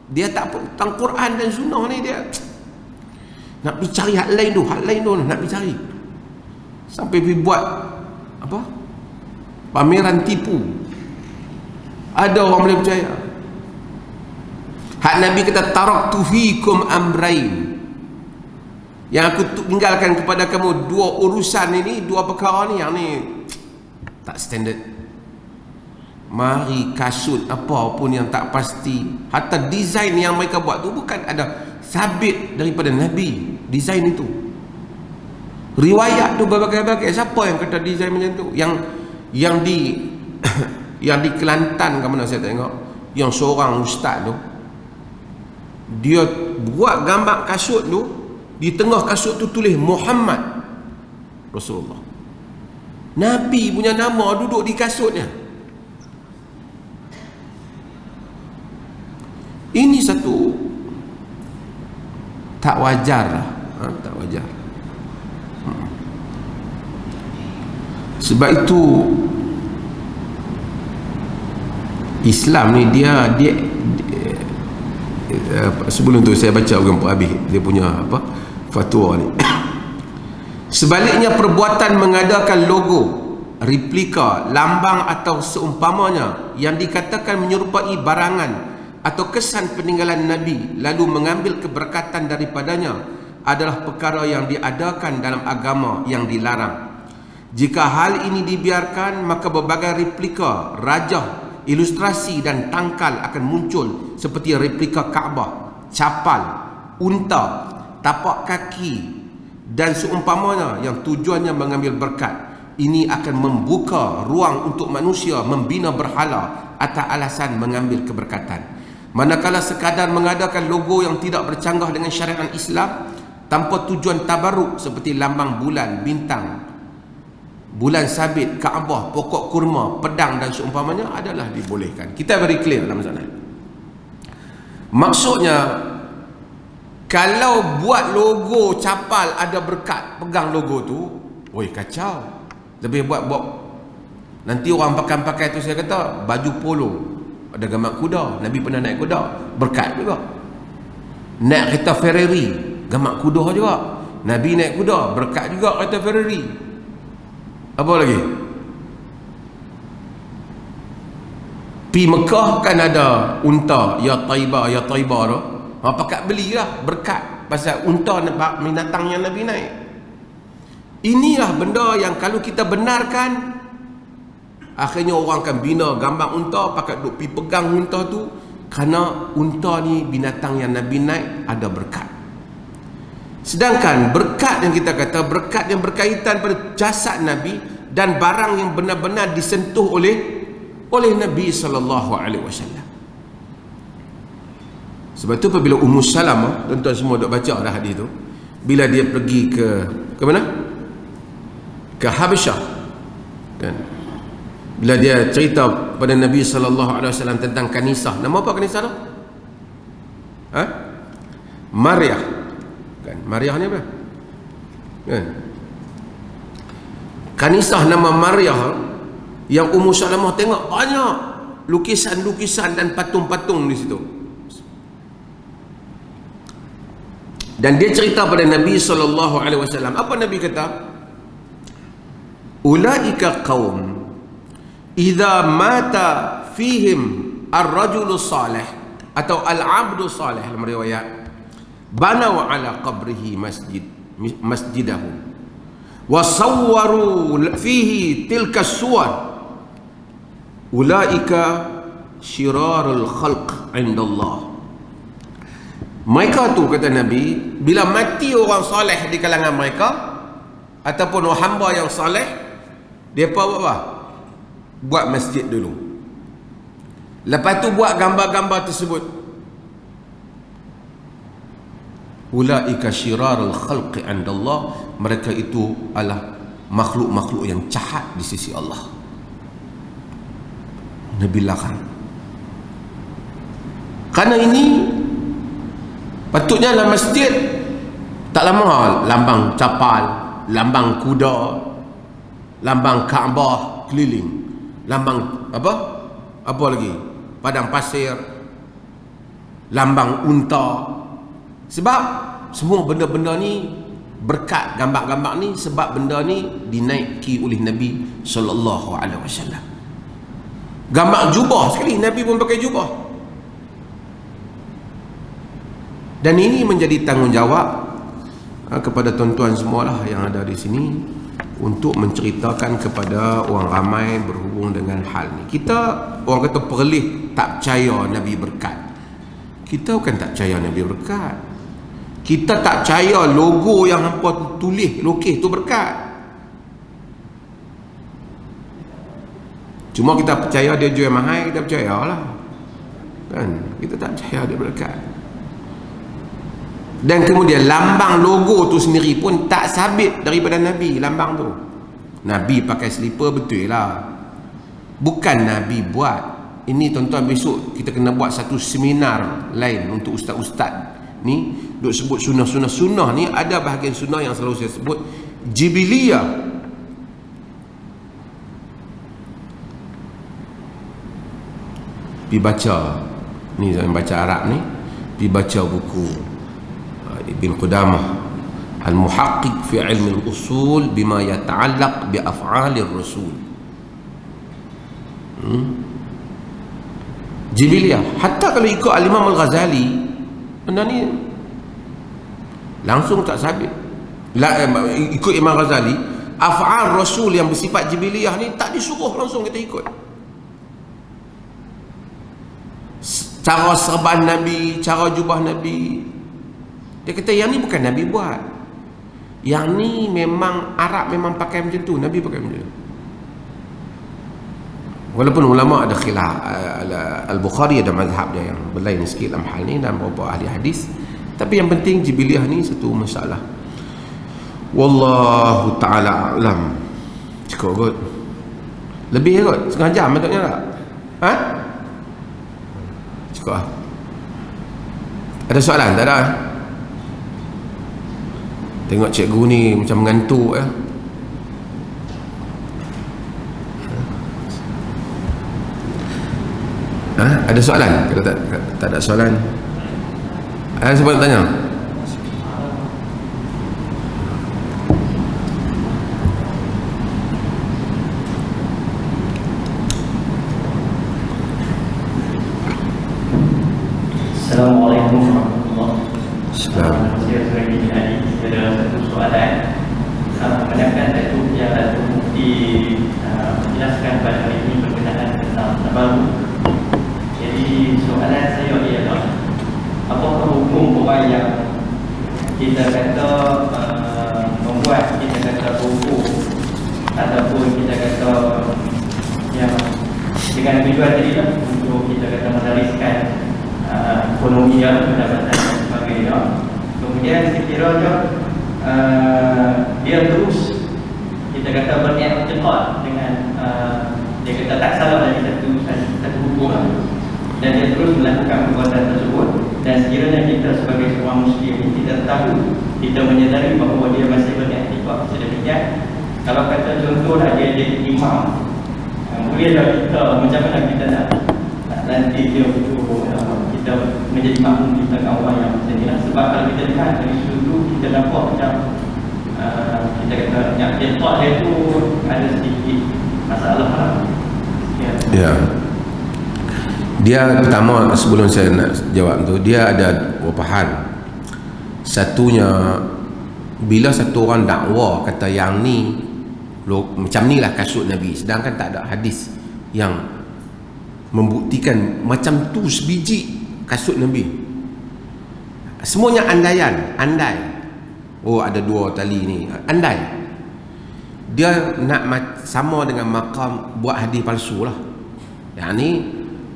Dia tak tentang Quran dan Sunnah ni, dia nak pergi cari hak lain tu, nak pergi cari. Sampai pergi buat apa? Pameran tipu. Ada orang boleh percaya. Hak Nabi kata, taraktu fikum amrain, yang aku tinggalkan kepada kamu 2 urusan ini, 2 perkara ni, yang ni tak standard. Mari kasut apa pun yang tak pasti, hatta desain yang mereka buat tu bukan ada sabit daripada Nabi, desain itu. Riwayat tu berbagai-bagai. Siapa yang kata desain macam tu? Yang di yang di Kelantan ke mana saya tengok, yang seorang ustaz tu, dia buat gambar kasut tu, di tengah kasut tu tulis Muhammad Rasulullah. Nabi punya nama duduk di kasutnya. Ini satu tak wajar lah, tak wajar. Sebab itu Islam ni dia sebelum tu saya baca orang habis dia punya apa fatwa ni. Sebaliknya, perbuatan mengadakan logo, replika, lambang atau seumpamanya yang dikatakan menyerupai barangan atau kesan peninggalan Nabi lalu mengambil keberkatan daripadanya adalah perkara yang diadakan dalam agama yang dilarang. Jika hal ini dibiarkan, maka berbagai replika, rajah, ilustrasi dan tangkal akan muncul seperti replika Kaabah, capal, unta, tapak kaki dan seumpamanya yang tujuannya mengambil berkat. Ini akan membuka ruang untuk manusia membina berhala atas alasan mengambil keberkatan. Manakala sekadar mengadakan logo yang tidak bercanggah dengan syariat Islam tanpa tujuan tabaruk seperti lambang bulan, bintang, bulan sabit, Kaabah, pokok kurma, pedang dan seumpamanya adalah dibolehkan. Kita very clear dalam sana. Maksudnya, kalau buat logo capal ada berkat, pegang logo tu, oi kacau. Lebih buat nanti orang pakai tu, saya kata baju polo ada gambar kuda, Nabi pernah naik kuda, berkat juga. Naik kereta Ferrari, gambar kuda juga, Nabi naik kuda, berkat juga kereta Ferrari. Apa lagi? Pi Mekah kan ada unta, ya Taibah tu. Pakat belilah berkat pasal unta binatang yang Nabi naik. Inilah benda yang kalau kita benarkan, akhirnya orang akan bina gambar unta, pakat duk pi pegang unta tu, kerana unta ni binatang yang Nabi naik ada berkat. Sedangkan berkat yang kita kata, berkat yang berkaitan pada jasad Nabi dan barang yang benar-benar disentuh oleh Nabi SAW. Sebab tu apabila Ummu Salamah, tuan-tuan semua duk baca dah hadis tu, bila dia pergi ke mana? Ke Habasyah, kan? Bila dia cerita pada Nabi SAW tentang Kanisah. Nama apa Kanisah tu? Maryah, kan? Maryah ni apa? Kan? Kanisah nama Maryah yang Ummu Salamah tengok banyak lukisan-lukisan dan patung-patung di situ. Dan dia cerita pada Nabi SAW. Apa Nabi kata? Ulaika qaum idza mata fihim ar-rajulu salih atau al-abdu salih, dalam riwayat, banaw ala qabrihi masjidahu wa sawwaru fihi tilka suwar. Ulaika syirarul khalq indallah. Mereka tu, kata Nabi, bila mati orang soleh di kalangan mereka ataupun orang hamba yang soleh, mereka buat apa? Buat masjid dulu. Lepas tu buat gambar-gambar tersebut. Ulaika syirarul khalqi indallah. Mereka itu adalah makhluk-makhluk yang jahat di sisi Allah. Nabi larang. Kerana ini patutnya dalam masjid tak lama lambang capal, lambang kuda, lambang Kaabah keliling, lambang apa lagi, padang pasir, lambang unta. Sebab semua benda-benda ni berkat, gambar-gambar ni, sebab benda ni dinaiki oleh Nabi SAW. Gambar jubah sekali, Nabi pun pakai jubah. Dan ini menjadi tanggungjawab kepada tuan-tuan semualah yang ada di sini untuk menceritakan kepada orang ramai berhubung dengan hal ni. Kita orang kata perlih tak percaya Nabi berkat. Kita bukan tak percaya Nabi berkat. Kita tak percaya logo yang hampa tulis, lukis tu berkat. Cuma kita percaya dia jual mahal, kita percayalah. Kan? Kita tak percaya dia berkat. Dan kemudian lambang logo tu sendiri pun tak sabit daripada Nabi, lambang tu. Nabi pakai slipper, betul lah. Bukan Nabi buat. Ini tuan-tuan, besok kita kena buat satu seminar lain untuk ustaz-ustaz ni, duk sebut sunnah-sunnah. Sunnah ni ada bahagian sunnah yang selalu saya sebut jibiliyah. Pergi baca ni, saya baca Arab ni, pergi baca buku Ibn Qudamah Al-Muhaqqiq fi ilmi al-usul bima yata'allaq bi af'alir rasul. Jibiliyah. Hatta kalau ikut Al-Imam Al-Ghazali, benda ni langsung tak sabit. Ikut Imam Ghazali, af'al Rasul yang bersifat jibiliyah ni tak disuruh langsung kita ikut. Cara serban Nabi, cara jubah Nabi, dia kata yang ni bukan Nabi buat, yang ni memang Arab memang pakai macam tu, Nabi pakai macam tu. Walaupun ulama ada khilaf, Al-Bukhari ada mazhab dia yang berlain sikit dalam hal ni dan beberapa ahli hadis, tapi yang penting jibiliyah ni satu masalah. Wallahu ta'ala a'lam. Cukup kot. Lebih kot, setengah jam patutnya tak? Ha? Cukup lah. Ada soalan? Tak ada? Tengok cikgu ni macam mengantuk ya. Ha? Ada soalan? Kalau tak ada soalan, ada siapa nak tanya? Assalamualaikum warahmatullahi Assalamualaikum. Saya Surah Ibn Ali. Ada satu soalan. Menanyakan Datuk yang Datuk Mufti menjelaskan pada hari ini berkenaan tentang tabaruk. Jadi soalan saya ialah, apakah hukum orang yang kita kata membuat, kita kata buku ataupun kita kata yang dengan tujuan tadi lah, untuk kita kata menariskan ekonomi ya, pendapatan dan sebagainya. Kemudian sekiranya dia terus kita kata beriktikad dengan dia kata tak salah lagi satu hukum lah, dan dia terus melakukan perbuatan tersebut, dan sekiranya kita sebagai seorang Muslim kita tahu, kita menyedari bahawa dia masih beriktikad sedemikian, kalau kata contohlah dia jadi imam, bolehlah kita macam mana kita nak nanti dia untuk kita menjadi makmum di tengah orang yang macam ni lah. Sebab kalau kita lihat dari sudut kita nampak macam kita kata yang dia tu ada sedikit masalah lah. Ya. Dia pertama, sebelum saya nak jawab tu, dia ada beberapa hal. Satunya, bila satu orang dakwa kata yang ni macam ni lah kasut Nabi, sedangkan tak ada hadis yang membuktikan macam tu sebiji kasut Nabi. Semuanya andai. Oh, ada dua tali ni, andai. Dia nak sama dengan maqam buat hadis palsu lah. Yang ni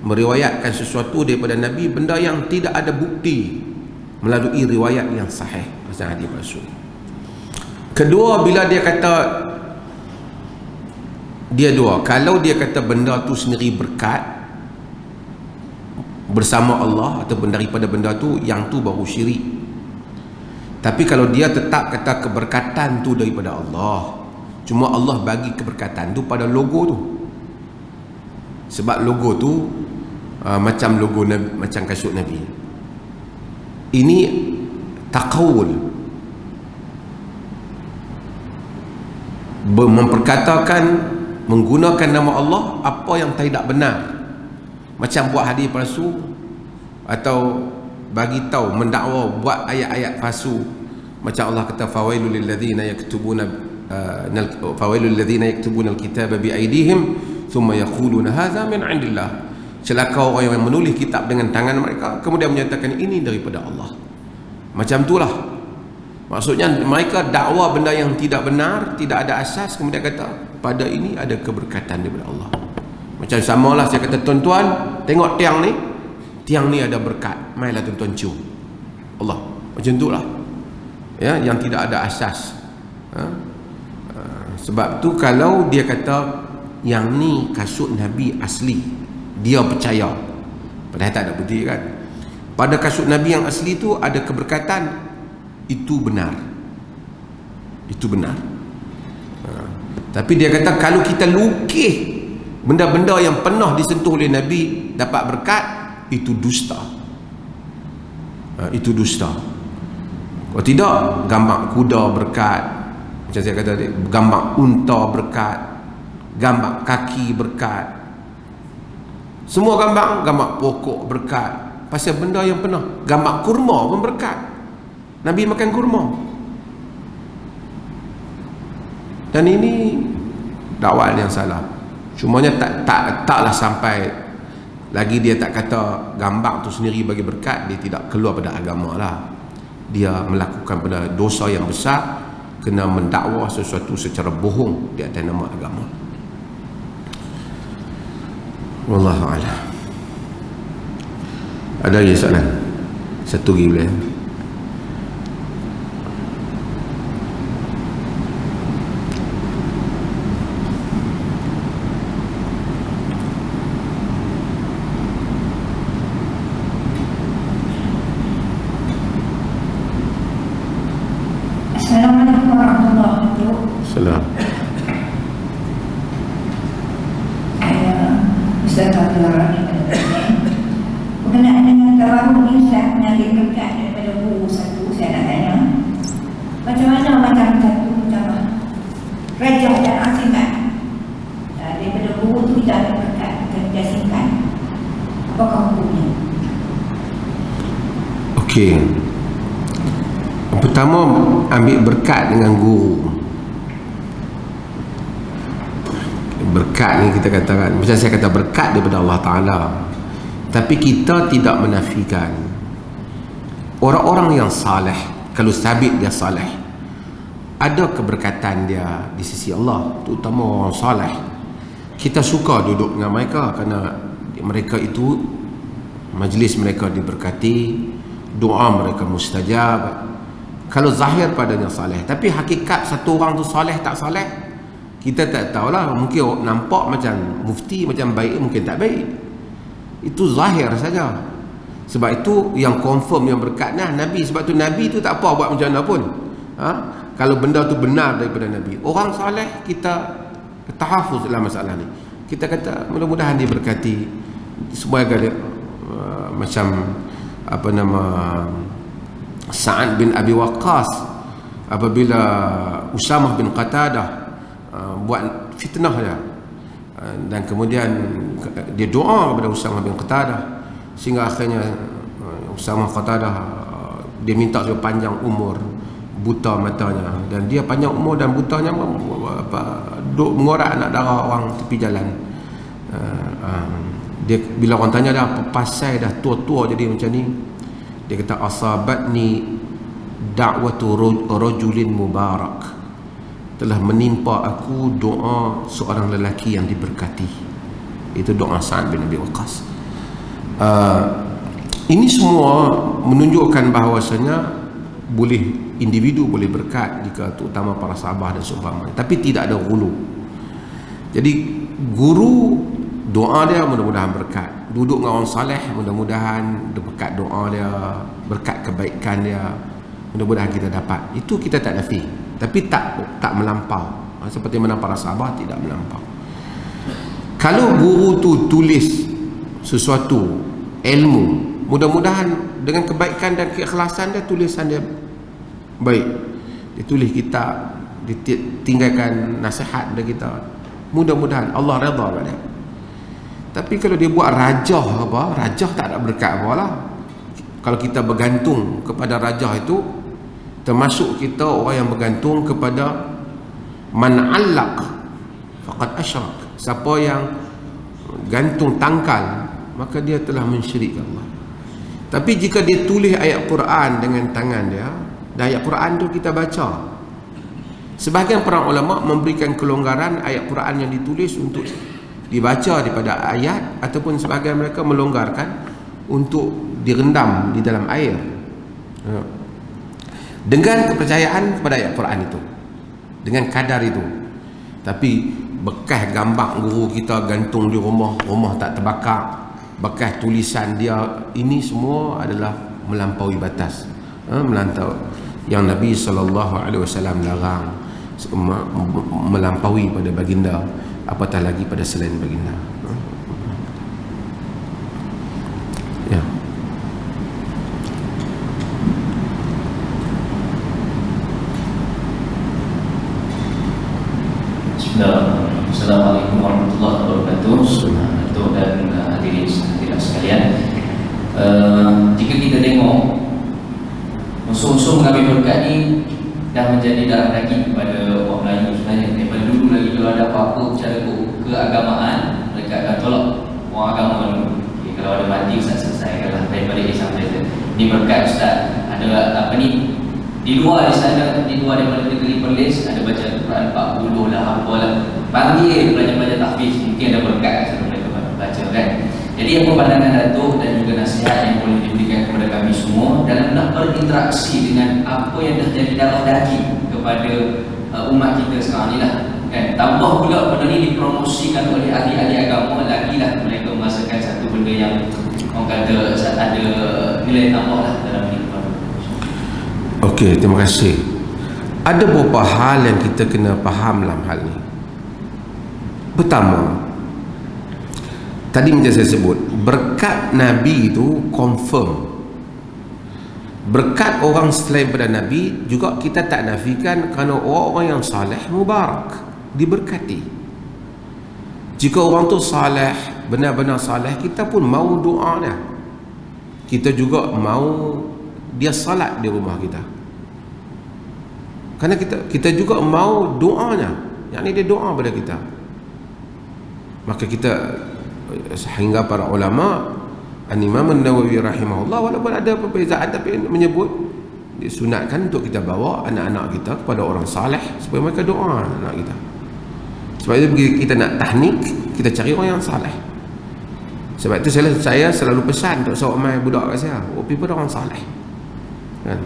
meriwayatkan sesuatu daripada Nabi, benda yang tidak ada bukti melalui riwayat yang sahih, macam hadis palsu. Kedua, bila dia kata kalau dia kata benda tu sendiri berkat bersama Allah ataupun daripada benda tu, yang tu baru syirik. Tapi kalau dia tetap kata keberkatan tu daripada Allah, cuma Allah bagi keberkatan tu pada logo tu, sebab logo tu macam logo Nabi, macam kasut Nabi, ini taqawul, memperkatakan, menggunakan nama Allah apa yang tidak benar, macam buat hadis palsu atau bagi tahu, mendakwa buat ayat-ayat palsu, macam Allah kata fawailul lilladzina yaktubuna alkitaba biaydihim thumma yaquluna hadza min indillah. Celaka orang yang menulis kitab dengan tangan mereka kemudian menyatakan ini daripada Allah. Macam itulah maksudnya, mereka dakwa benda yang tidak benar, tidak ada asas, kemudian kata pada ini ada keberkatan daripada Allah. Macam samalah saya kata, tuan-tuan tengok tiang ni ada berkat, mainlah tuan-tuan cium Allah. Macam itulah ya, yang tidak ada asas. Sebab tu kalau dia kata yang ni kasut Nabi asli, dia percaya, padahal tak ada bukti kan. Pada kasut Nabi yang asli tu ada keberkatan, itu benar, itu benar. Tapi dia kata kalau kita lukis benda-benda yang pernah disentuh oleh Nabi dapat berkat, itu dusta. Itu dusta. Kalau tidak, gambar kuda berkat, macam saya kata tadi, gambar unta berkat, gambar kaki berkat, semua gambar pokok berkat. Pasal benda yang pernah, gambar kurma pun berkat, Nabi makan kurma. Dan ini dakwaan yang salah. Cumanya taklah sampai lagi dia tak kata gambar tu sendiri bagi berkat, dia tidak keluar pada agama lah. Dia melakukan pada dosa yang besar, kena mendakwa sesuatu secara bohong di atas nama agama. Wallahu a'lam. Ada lagi soalan? Satu lagi boleh? Assalamualaikum warahmatullahi wabarakatuh. Salam. Ustaz Abdullah berkenaan dengan tawarruk ni, Ustaz mengambil berkat daripada guru satu. Saya nak tanya, macam mana macam satu macam rajah dan asimat daripada guru tu kita ambil berkat, kita asingkan, apakah hukumnya? Okey. Yang pertama, ambil berkat dengan guru. Berkat ni kita katakan, macam saya kata, berkat daripada Allah Ta'ala. Tapi kita tidak menafikan orang-orang yang saleh, kalau sabit dia saleh, ada keberkatan dia di sisi Allah, terutama orang saleh. Kita suka duduk dengan mereka kerana mereka itu, majlis mereka diberkati, doa mereka mustajab. Kalau zahir padanya saleh, tapi hakikat satu orang tu saleh tak saleh, kita tak tahulah. Mungkin nampak macam mufti, macam baik, mungkin tak baik. Itu zahir saja. Sebab itu yang confirm yang berkat Nabi. Sebab tu Nabi tu tak apa buat macam mana pun. Kalau benda tu benar daripada Nabi, orang saleh kita tahafuz dalam masalah ni. Kita kata mudah-mudahan diberkati. Semua ada macam apa nama, Sa'ad bin Abi Waqqas apabila Usamah bin Qatadah buat fitnah dia, dan kemudian dia doa kepada Usamah bin Qatadah, sehingga akhirnya Usamah Qatadah dia minta supaya panjang umur, buta matanya, dan dia panjang umur dan butanya duk mengorak anak darah orang tepi jalan. Dia bila orang tanya dah apa pasal dah tua-tua jadi macam ni, dia kata asabatni da'watu rajulin mubarak, telah menimpa aku doa seorang lelaki yang diberkati. Itu doa Sa'ad bin Abi Waqqas. Ini semua menunjukkan bahawasanya boleh individu boleh berkat jika terutama para sahabat dan seumpamanya, tapi tidak ada ghulu. Jadi guru doa dia mudah-mudahan berkat, duduk dengan orang saleh mudah-mudahan berkat doa dia, berkat kebaikan dia, mudah-mudahan kita dapat. Itu kita tak nafi, tapi tak melampau. Seperti mana para sahabat tidak melampau. Kalau guru tu tulis sesuatu ilmu, mudah-mudahan dengan kebaikan dan keikhlasan dia, tulisan dia baik, dia tulis kitab, dia tinggalkan nasihat dari kita, mudah-mudahan Allah redha pada dia. Tapi kalau dia buat rajah apa, rajah tak ada berkat apa lah. Kalau kita bergantung kepada rajah itu, termasuk kita orang yang bergantung kepada man allaq faqad asyrak. Siapa yang gantung tangkal, maka dia telah mensyirikkan Allah. Tapi jika dia tulis ayat Quran dengan tangan dia, dan ayat Quran tu kita baca, sebahagian para ulama memberikan kelonggaran ayat Quran yang ditulis untuk dibaca daripada ayat, ataupun sebahagian mereka melonggarkan untuk direndam di dalam air dengan kepercayaan kepada ayat Quran itu, dengan kadar itu. Tapi bekas gambar guru kita gantung di rumah, rumah tak terbakar, bekas tulisan dia, ini semua adalah melampaui batas, melampau yang Nabi SAW larang, melampaui pada baginda, apatah lagi pada selain baginda. Ya. Assalamualaikum warahmatullahi wabarakatuh. Datuk dan hadirin sekalian, jika kita tengok unsur-unsur mengambil berkat ni dah menjadi darah daging kepada orang Melayu sebenarnya. apa-apa cara keagamaan, mereka akan tolak orang agama dulu. Okay, kalau ada mati Ustaz selesaikanlah daripada dia sampai tu. Ni berkat Ustaz. Ada apa ni? Di luar di sana, di luar daripada negeri Perlis ada baca Quran 40 lah, apalah. Panggil pelajar-pelajar tahfiz, mungkin ada berkat kat sana mereka baca kan. Jadi apa pandangan Datuk dan juga nasihat yang boleh diberikan kepada kami semua dalam nak berinteraksi dengan apa yang dah jadi darah daging kepada umat kita sekarang ni lah kan. Tambah pula benda ni dipromosikan oleh ahli-ahli agama, lagilah mereka merasakan satu benda yang orang kata ada nilai tambah lah dalam hidup. Okey, terima kasih. Ada beberapa hal yang kita kena faham dalam hal ni. Pertama, tadi macam saya sebut, berkat Nabi itu confirm. Berkat orang selain pada Nabi juga kita tak nafikan, kerana orang-orang yang saleh mubarak, diberkati. Jika orang tu saleh, benar-benar saleh, kita pun mau doa dia. Kita juga mau dia salat di rumah kita, kerana kita juga mau doanya, yakni dia doa pada kita. Maka kita, sehingga para ulama, Imam An-Nawawi rahimahullah, walaupun ada perbezaan tapi menyebut disunatkan untuk kita bawa anak-anak kita kepada orang saleh supaya mereka doa anak kita. Sebab itu kita nak tahnik, kita cari orang yang saleh. Sebab itu saya selalu pesan untuk seorang budak kat saya, pergi pada orang saleh kan.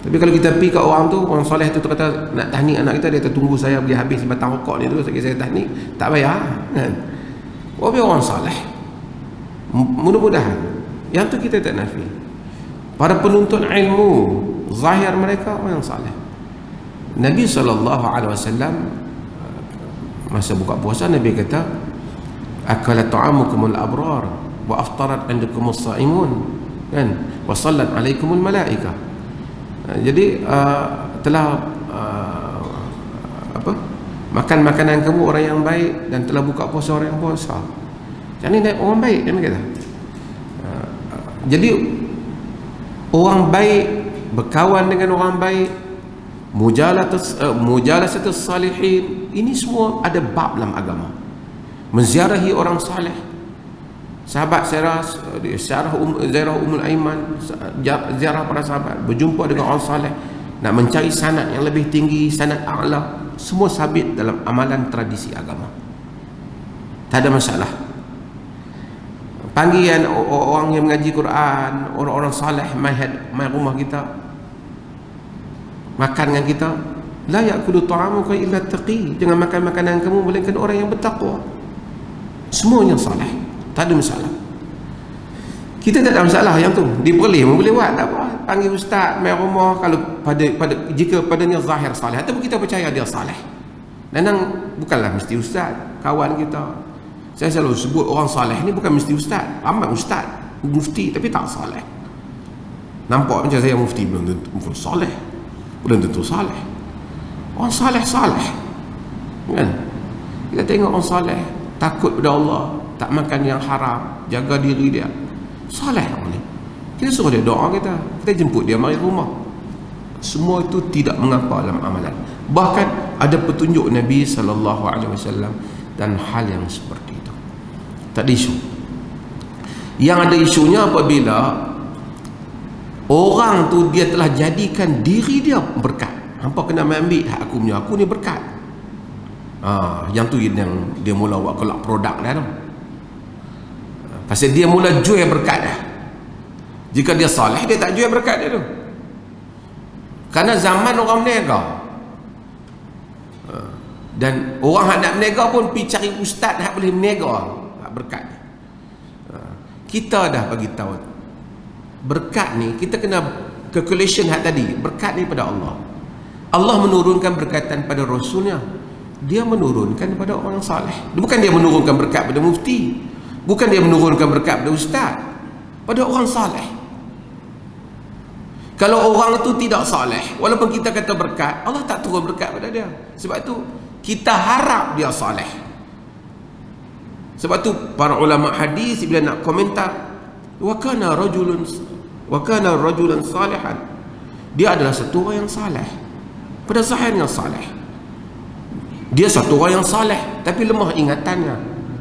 Tapi kalau kita pergi kat orang tu, orang soleh tu kata nak tahnik anak kita, dia tertunggu saya beli habis batang rokok ni tu, saya tahnik, tak payah kan. Orang soleh, mudah-mudahan yang tu kita tak nafi. Para penuntut ilmu, zahir mereka orang yang soleh. Nabi SAW masa buka puasa, Nabi kata, akala ta'amukumul abrar wa aftarat indakumus sa'imun kan, wa sallat alaikumul malaika. Jadi telah makan makanan kamu orang yang baik, dan telah buka puasa orang yang puasa. Jadi orang baik dia kata. Jadi orang baik, berkawan dengan orang baik, mujalasatus salihin, ini semua ada bab dalam agama. Menziarahi orang saleh. Sahabat ziarah Ummul Aiman, ziarah para sahabat, berjumpa dengan orang saleh, nak mencari sanad yang lebih tinggi, sanad a'la, semua sabit dalam amalan tradisi agama. Tak ada masalah. Panggilan orang yang mengaji Quran, orang-orang saleh mai rumah kita, makan dengan kita, la ya'kulu ta'amuka illa taqi, jangan makan makanan kamu melainkan orang yang bertakwa. Semuanya saleh, tak ada masalah. Kita tak ada masalah yang tu. Diperlih pun boleh buat, tak apa. Panggil ustaz mai rumah, kalau jika padanya zahir saleh, ataupun kita percaya dia saleh. Dan bukanlah mesti ustaz, kawan kita. Saya selalu sebut orang saleh ni bukan mesti ustaz. Ramai ustaz, mufti tapi tak saleh. Nampak macam saya mufti, belum tentu saleh, belum tentu saleh. Orang saleh kan. Kita tengok orang saleh takut pada Allah, tak makan yang haram, jaga diri dia, saleh orang ni. Kita suruh dia doa, kita jemput dia mari rumah. Semua itu tidak mengapa dalam amalan. Bahkan ada petunjuk Nabi SAW dan hal yang seperti itu. Tak ada isu. Yang ada isunya apabila orang tu dia telah jadikan diri dia berkat. Hampa kena ambil hak aku punya, aku ni berkat. Yang tu yang dia mula buat kelak produk dah tu. Pasal dia mula jual berkat dah. Jika dia saleh, dia tak jual berkat dia tu. Kerana zaman orang berniaga. Dan orang yang nak berniaga pun pergi cari ustaz yang boleh berniaga berkat. Kita dah bagi tahu berkat ni, kita kena calculation hak tadi. Berkat ni pada Allah. Allah menurunkan berkatan pada Rasulnya. Dia menurunkan pada orang saleh. Bukan dia menurunkan berkat pada mufti, bukan dia menurunkan berkat pada ustaz, pada orang saleh. Kalau orang itu tidak saleh, walaupun kita kata berkat, Allah tak turun berkat pada dia. Sebab itu kita harap dia saleh. Sebab tu para ulama hadis bila nak komentar, wa kana rajulan salihan, dia adalah satu orang yang saleh, pada zahirnya saleh. Dia satu orang yang saleh tapi lemah ingatannya.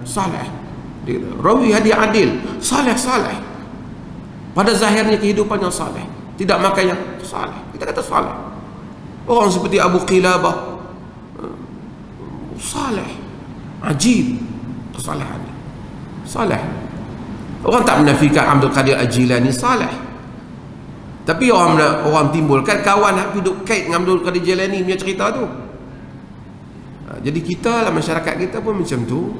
Saleh. Dia kata, rawi hadis adil, saleh. Pada zahirnya kehidupannya saleh, tidak makan yang saleh. Kita kata saleh. Orang seperti Abu Qilabah, saleh, ajib kesalehannya, saleh. Orang tak menafikan Abdul Qadir Al-Jilani saleh, tapi orang timbulkan kawan nak duduk kait dengan Abdul Qadir Jilani punya cerita tu. Jadi kita lah, masyarakat kita pun macam tu.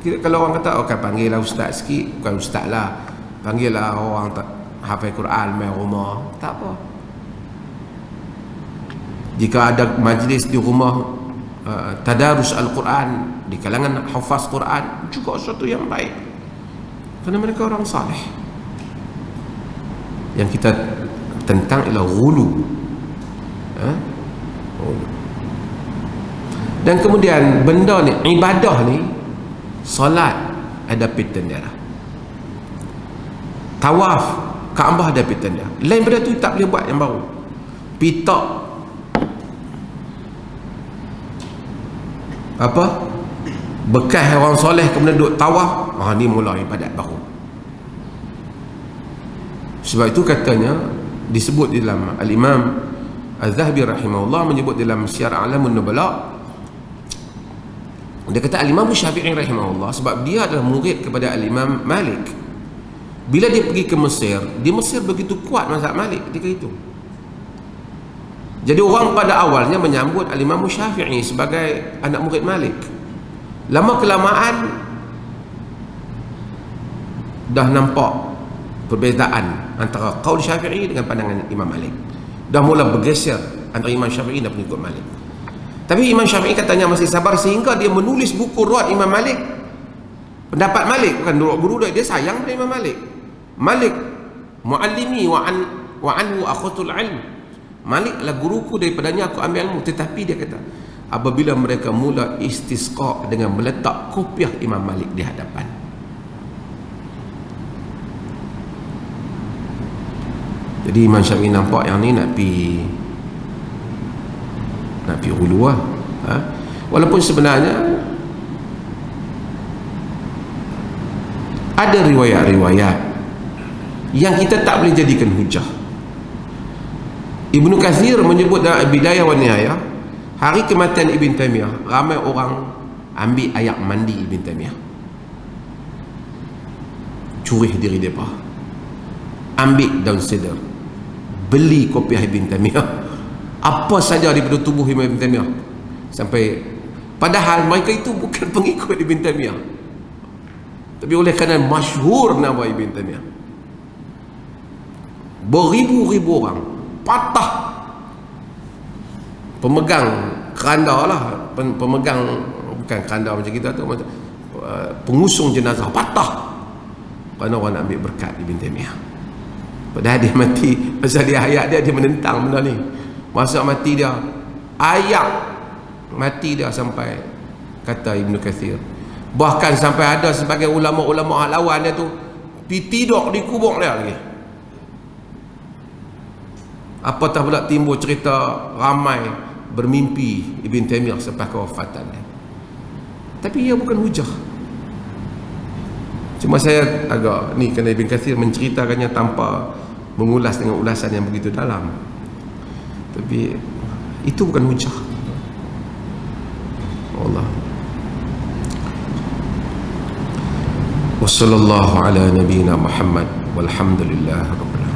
Kalau orang kata kan panggil lah ustaz sikit, bukan ustaz lah, panggil lah orang tak hafal Quran main rumah, tak apa. Jika ada majlis di rumah tadarus Al-Quran di kalangan hafaz Quran, juga sesuatu yang baik, kerana mereka orang saleh. Yang kita tentang ialah ghulu. Dan kemudian benda ni, ibadah ni, solat ada pattern dia lah, tawaf Kaabah ada pattern dia. Lain pada tu tak boleh buat yang baru. Pitak apa bekas orang soleh kemudian duduk tawaf, ni mula ibadat baru. Sebab itu katanya disebut di dalam Al-Imam Al-Zahabi rahimahullah menyebut dalam Syiar A'lamun Nubala, dia kata Al-Imam Syafi'i rahimahullah, sebab dia adalah murid kepada Al-Imam Malik, bila dia pergi ke Mesir, di Mesir begitu kuat mazhab Malik ketika itu. Jadi orang pada awalnya menyambut Al-Imam Syafi'i sebagai anak murid Malik. Lama kelamaan dah nampak perbezaan antara qaul Syafi'i dengan pandangan Imam Malik. Dah mula bergeser antara Imam Syafi'i dan pengikut Malik. Tapi Imam Syafi'i katanya masih sabar sehingga dia menulis buku ruwat Imam Malik. Pendapat Malik, bukan guru dia sayang pada Imam Malik. Malik muallimi wa anhu akhudul ilm. Malik adalah guruku, daripadanya aku ambil ilmu. Tetapi dia kata apabila mereka mula istisqa dengan meletak kopiah Imam Malik di hadapan, jadi Imam Syafi'i nampak yang ni nak pi uluah. Walaupun sebenarnya ada riwayat-riwayat yang kita tak boleh jadikan hujah. Ibnu Katsir menyebut dalam Bidayah wa Nihayah, hari kematian Ibn Taymiyah, ramai orang ambil air mandi Ibn Taymiyah, curih diri mereka, ambil daun sedar, beli kopiah Ibn Taymiyah, apa saja daripada tubuh Ibn Taymiyah, sampai padahal mereka itu bukan pengikut Ibn Taymiyah, tapi oleh kerana masyhur nama Ibn Taymiyah, beribu-ribu orang patah, pemegang keranda lah, pemegang bukan keranda macam kita tu, macam pengusung jenazah patah kerana orang nak ambil berkat Ibn Taymiyah. Padahal dia mati, masa dia hayat dia menentang benda ni. Masa mati dia, ayat mati dia sampai, kata Ibnu Katsir, bahkan sampai ada sebagai ulama-ulama lawan dia tu pergi tidur di kubur dia lagi. Apatah pula timbul cerita ramai bermimpi Ibn Taymiyah selepas kewafatan dia. Tapi ia bukan hujah. Cuma saya agak ni kerana Ibn Katsir menceritakannya tanpa mengulas dengan ulasan yang begitu dalam. Tapi itu bukan hujah. Allah. Wassallallahu ala nabiyyina Muhammad walhamdulillah rabbil alamin.